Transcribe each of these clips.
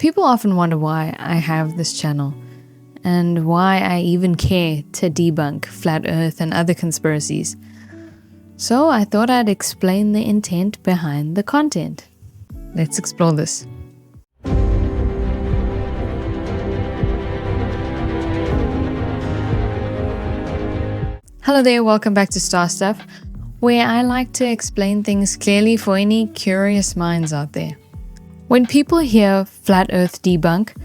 People often wonder why I have this channel and why I even care to debunk flat earth and other conspiracies. So I thought I'd explain the intent behind the content. Let's explore this. Hello there, welcome back to Star Stuff, where I like to explain things clearly for any curious minds out there. When people hear flat earth debunk,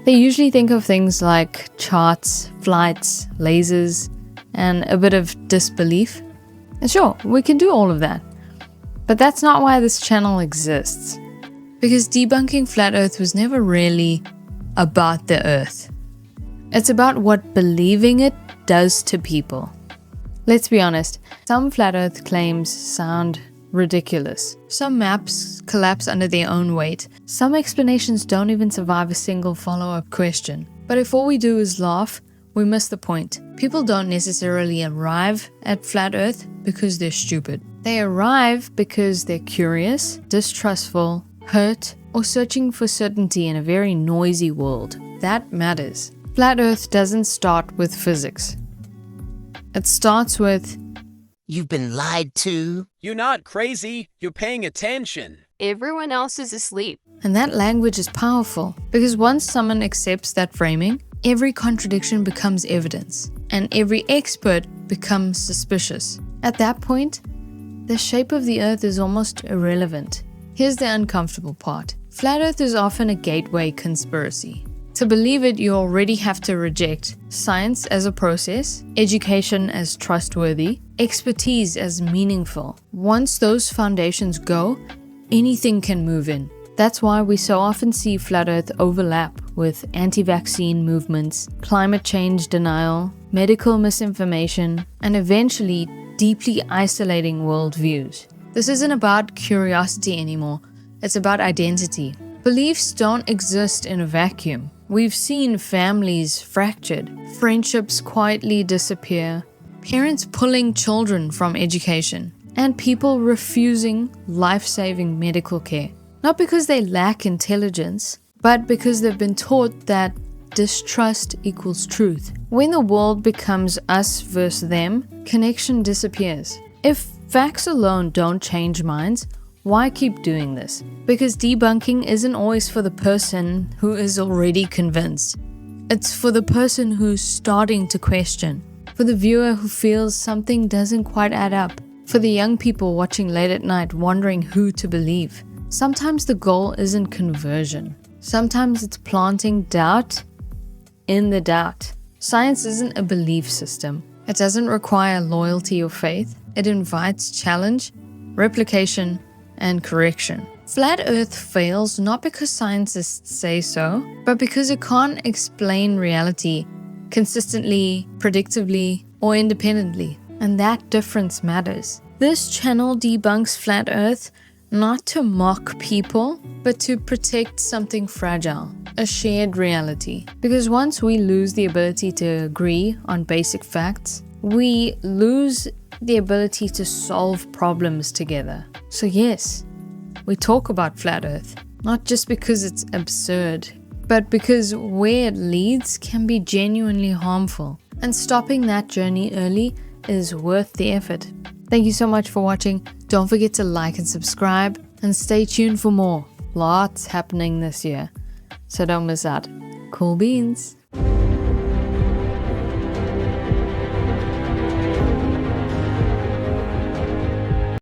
they usually think of things like charts, flights, lasers, and a bit of disbelief. And sure, we can do all of that. But that's not why this channel exists. Because debunking flat earth was never really about the earth. It's about what believing it does to people. Let's be honest, some flat earth claims sound ridiculous. Some maps collapse under their own weight. Some explanations don't even survive a single follow-up question. But if all we do is laugh, we miss the point. People don't necessarily arrive at flat earth because they're stupid. They arrive because they're curious, distrustful, hurt, or searching for certainty in a very noisy world. That matters. Flat earth doesn't start with physics. It starts with, "You've been lied to." "You're not crazy, you're paying attention." "Everyone else is asleep." And that language is powerful because once someone accepts that framing, every contradiction becomes evidence and every expert becomes suspicious. At that point, the shape of the earth is almost irrelevant. Here's the uncomfortable part. Flat earth is often a gateway conspiracy. To believe it, you already have to reject science as a process, education as trustworthy, expertise as meaningful. Once those foundations go, anything can move in. That's why we so often see flat earth overlap with anti-vaccine movements, climate change denial, medical misinformation, and eventually deeply isolating worldviews. This isn't about curiosity anymore, it's about identity. Beliefs don't exist in a vacuum. We've seen families fractured, friendships quietly disappear, parents pulling children from education, and people refusing life-saving medical care. Not because they lack intelligence, but because they've been taught that distrust equals truth. When the world becomes us versus them, connection disappears. If facts alone don't change minds, why keep doing this? Because debunking isn't always for the person who is already convinced. It's for the person who's starting to question. For the viewer who feels something doesn't quite add up. For the young people watching late at night wondering who to believe. Sometimes the goal isn't conversion. Sometimes it's planting doubt in the doubt. Science isn't a belief system. It doesn't require loyalty or faith. It invites challenge, replication, and correction. Flat earth fails not because scientists say so, but because it can't explain reality consistently, predictably, or independently. And that difference matters. This channel debunks flat earth not to mock people, but to protect something fragile, a shared reality. Because once we lose the ability to agree on basic facts, we lose the ability to solve problems together. So yes, we talk about flat earth, not just because it's absurd, but because where it leads can be genuinely harmful. And stopping that journey early is worth the effort. Thank you so much for watching. Don't forget to like and subscribe, and stay tuned for more. Lots happening this year, so don't miss out. Cool beans.